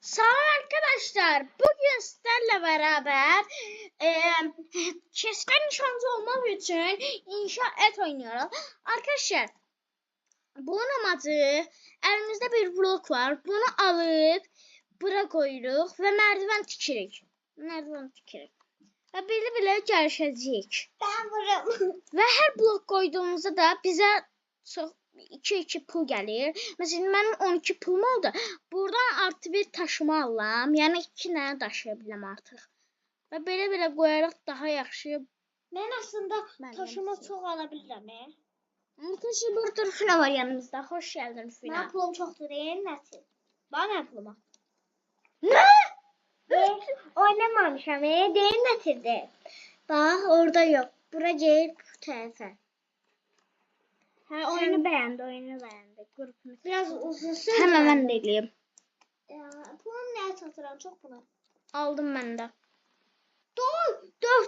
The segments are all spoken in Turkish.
Selam arkadaşlar. Bugün sizlerle beraber keskin nişancı olmak için inşaat oynuyoruz. Arkadaşlar bunun amacı elimizde bir blok var. Bunu alıp bura koyuruq ve merdiven tikirik. Ve belə gəlişəcəyik. Ben vururum. Ve her blok koyduğumuzda da bize çok 2 pul gelir. Mesela benim 12 pulum oldu. Buradan artı bir taşıma alıram. Yani 2 dənə daşıya biləm artıq. Və belə qoyaraq daha yaxşı. Ben aslında Ben taşıma yapsın. çok alabilirim. Arkadaşlar burada Rüfina var yanımızda. Hoş geldin Rüfina. Ben pulum çoktur değil mi? Bana puluma. Ne? Oynamamışım. Değil netirdi. Bak orada yok. Bura gel bu tarafa. Ha, oyunu beğendi. Grubumuz. Biraz uzun sürdü. Hemen ben de eləyim. Pulum neye satıram? Çok buna. Aldım ben de.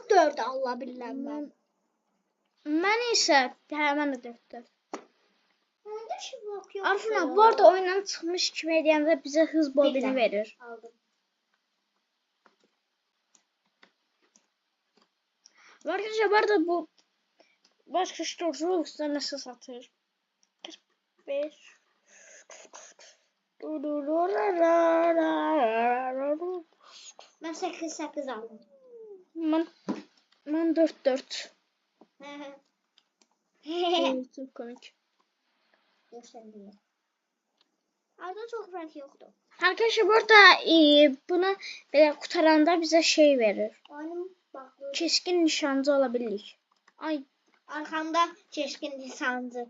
4 Allah bilmem ben. Ben isə hemen de 4. Bende şu blok yok. Arfına bu arada oyundan çıkmış kimi edəndə bizə hız bobini verir. Aldım. Arkadaşlar bu arada bu başka işte Roblox'ta nasıl satır? 5 Ben 8 aldım. Ben 4. Çok komik. Göstereyim. Arada çok renk yoktu. Arkadaşlar burada bunu böyle kurtaranda bize şey verir. Oyunum bak. Keskin nişancı olabilir. Ay Arkamda çeşkin lisancı.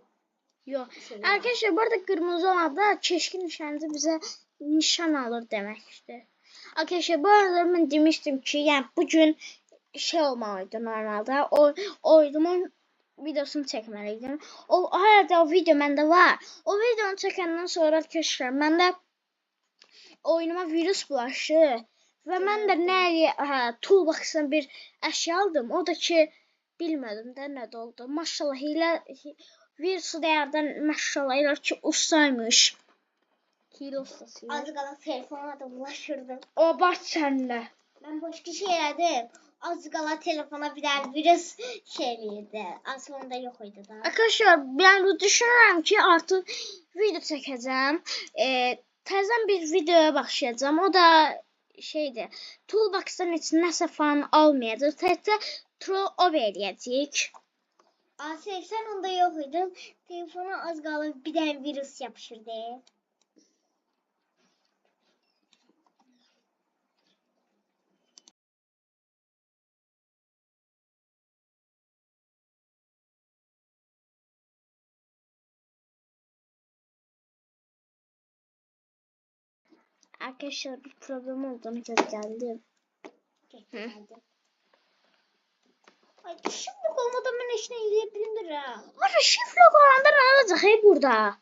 yok. Arkadaşlar burada kırmızı olan da keskin nişancı bize nişan alır demektir. Arkadaşlar bu arada ben demiştim ki yani bugün şey olmalıydı normalde. Oyunumun videosunu çekmeliydim. Hala o video bende var. O videonu çekenden sonra arkadaşlar bende oyunuma virüs bulaşdı. Ve ben de toolbox'tan bir eşya aldım. O da ki bilmedim də nə də oldu. Maşallah virüsü değerden maşallah elə ki ustaymış. Hile ustasıyım. Az kala telefona da bulaşırdım. O baş sende. Ben başka şey elədim. Az kala telefona bir tane virüs şeyliydi. Az sonra da yok idi da. Arkadaşlar ben düşünürüm ki artık video çekeceğim. Təzən bir videoya başlayacağım. O da şeydi. Toolbox'tan için nəsə falan almayacaq. Təkcə throw over eləyəcəyik. sen onda yok idin. Telefona az kala bir tane virüs yapışırdı. Arkadaşlar bir problem olduğunu geldi. Ay şimdi olmadan ben işine izleyebilirim ha. Var şifre koyanda ne olacak hey burada?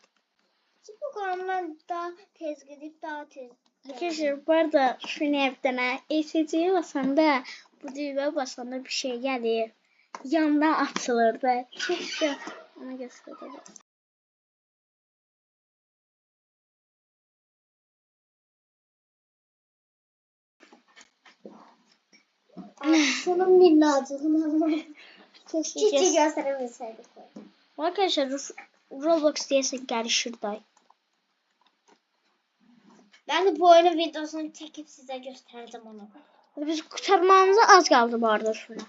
Şimdi kanalımdan daha tez gidip daha tez. Arkadaşlar bu arada şunu yaptığına ESC'ye basanda bu düğmeye basanda bir şey gelir. Yandan atılır da. Keşke ona göstereyim. Şunun minnacığını Keşke Çiçeği gösterebilseydik. Arkadaşlar Roblox diyesek gelişir day. Ben de bu oyunun videosunu çekip size göstereceğim onu. Biz kurtarmamıza az kaldı bu arada şuna.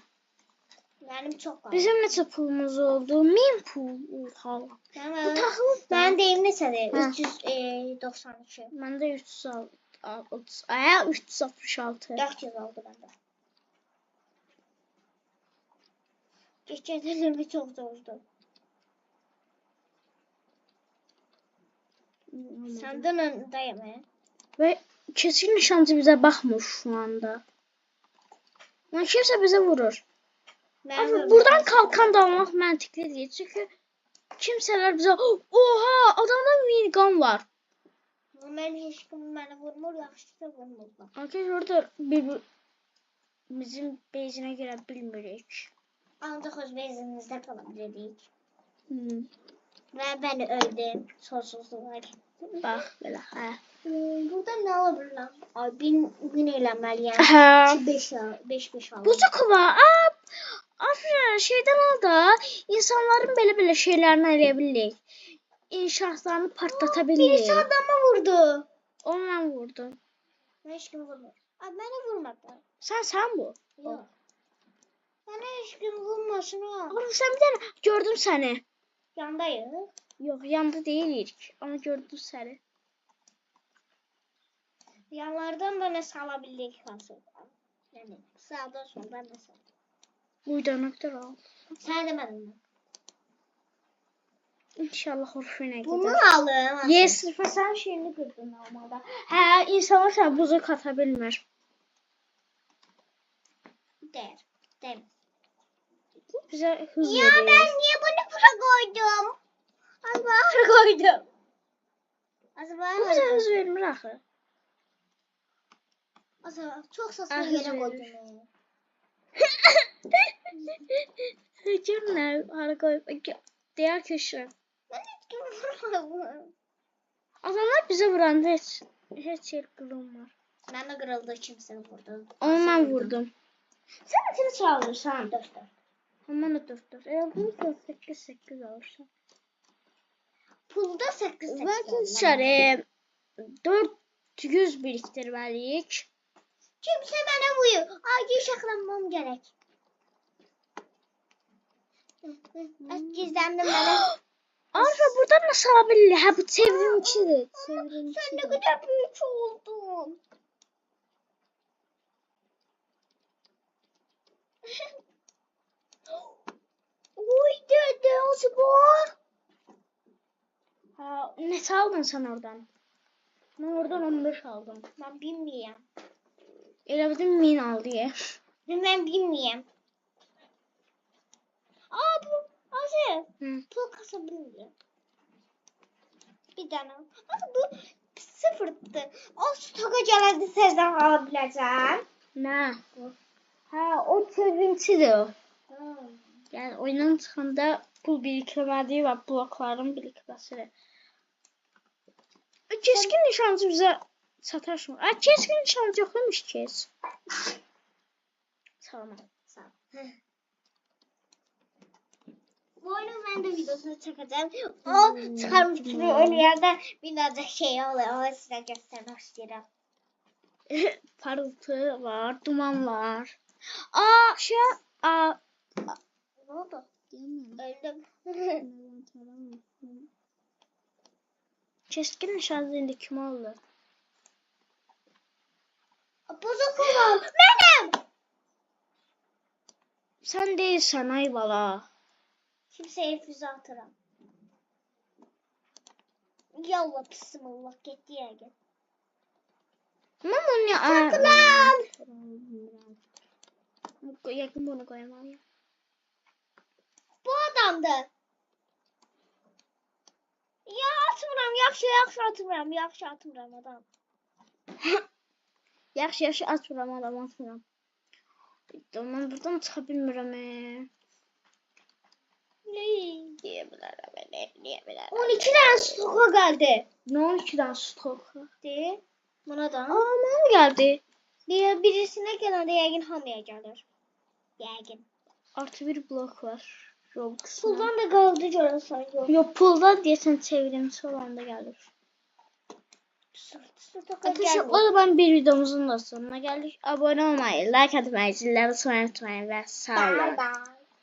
Benim çok var. Bizim neçə pulumuz oldu? 1000 pul. Oha. Bu taxılıb da. Ben deyim neçədir? Ha. 392. Məndə 366. 400 oldu bende. Geçenlerimi çok zordu. Senden öndeyim he. Ve kesin nişancı bize bakmır şu anda. Yani kimse bize vurur. Ama buradan kalkan da almak mantıklı değil. Çünkü kimseler bize oha adamda minigun var. Ben hiç kim bana vurmur, yaxşı da vurmur. Arkadaşlar orada bizim beyzine göre bilmirik. Ancak öz bezinizde kalabilirdik. Hmm. Ve ben öldüm. Sonsuzluğa. Bak böyle ha. Burada ne olabilir lan? Ay bin eləməliyəm. Hə. 5 al. Buzu kuba. Aferin şeyden al da insanların böyle şeylerini eleyebilirlik. İnşaatlarını patlatabilirlik. Birisi adama vurdu. Onunla vurdum. Ben hiç kimi vurmadım. Ay beni vurmadı. Sen bu. Yok. Bana hiç kim vurmasın ha. Oğlum sen bir tane gördüm seni. Yandayız. Yok yanda değil ilk. Ama gördüm seni. Yanlardan da ne salabildik aslında. Yani sağdan soldan ne sal. Uydanıktır o. Sen demedin mi? İnşallah hoşuna Bunu gider. alın. Yes, sırf sen şeyini kırdın normalde. He, insanlar sen buzu katabilmir. Der. Demez. Bize hız Ya veriyor. ben niye bunu bura koydum? Az bahar koydum. Az Bu bahar bize koydum. hız vermir axı. Az bahar çok saçma Az yere verir. koydum. Gör ne? Hara koyup. Diğer köşe. Ben hiç kim vurmadım. Adamlar bize vuranda heç yer kırılmır. Ben de kırıldı kimse vurdu. Onunla vurdum. Sen içini çağırırsan. Dur. Aman da dur. Bunu 8 alırsan. Pulda 8 Belki dışarı 400 biriktirmeliyik. Kimse bana vuruyor. Acil şaklanmam gerek. Gizlendim bana. Arka buradan nasıl alabilir? Ha bu çevrimçidir. Sen ne kadar büyük oldun. Oy dede acaba? Ha, ne aldın sen oradan? Ben oradan 15 aldım. Ben bilmiyorum. Elə bildim 1000 al diye. Ben bilmiyorum. Aa bu Azir. Hı. Pul kasabilirim. Bir tane. Ama bu sıfırdı. O stoka geldi sizden alabileceğim. Ne? Ha o çevrimçidir o. Yani oyunun çıxanda pul biriktirmədiyi və blokların birikməsi. Keskin nişancı bize sataşmır. Keskin nişancı yoxmuş kes. Tamam. Sağ ol. Bu oyunun ben de videosunu çekeceğim. O çıkarmış gibi öyle yerde birazcık şey oluyor. O size göstermek istiyorum. Parıltı var, duman var. Şey, Ne oldu? Öldüm. keskin nişancı indi kim oldu? Bozuk olan benim. Sen değilsen ay bala. Kimseye füze atarım. Yallah pisim Allah gitti ya gel. Ama onu ya. Saklan. Yakın bunu koyamam ya. Bu adamdı. Ya atmıram, yaxşı atmıram, yaxşı atmıram adam. Yaxşı atmıram adam atmıram. Ben buradan çıxa bilmirəm. Niye bilərəm? 12 tane stoka geldi. Ne 12'den stok? De. Buna da. Mənə geldi. Diye birisine gelen de yəqin hamıya gəlir. Yəqin. Artı bir blok var. Roblox'da. Puldan da qaldı görürsən. Yok pulda diyesen çevrimsi olan da gelir. Stoka Arkadaşlar gəlmir. o zaman bir videomuzun da sonuna geldik. Abone olmayı, like atmayı, zilleri unutmayın ve sağ olun. Bye bye.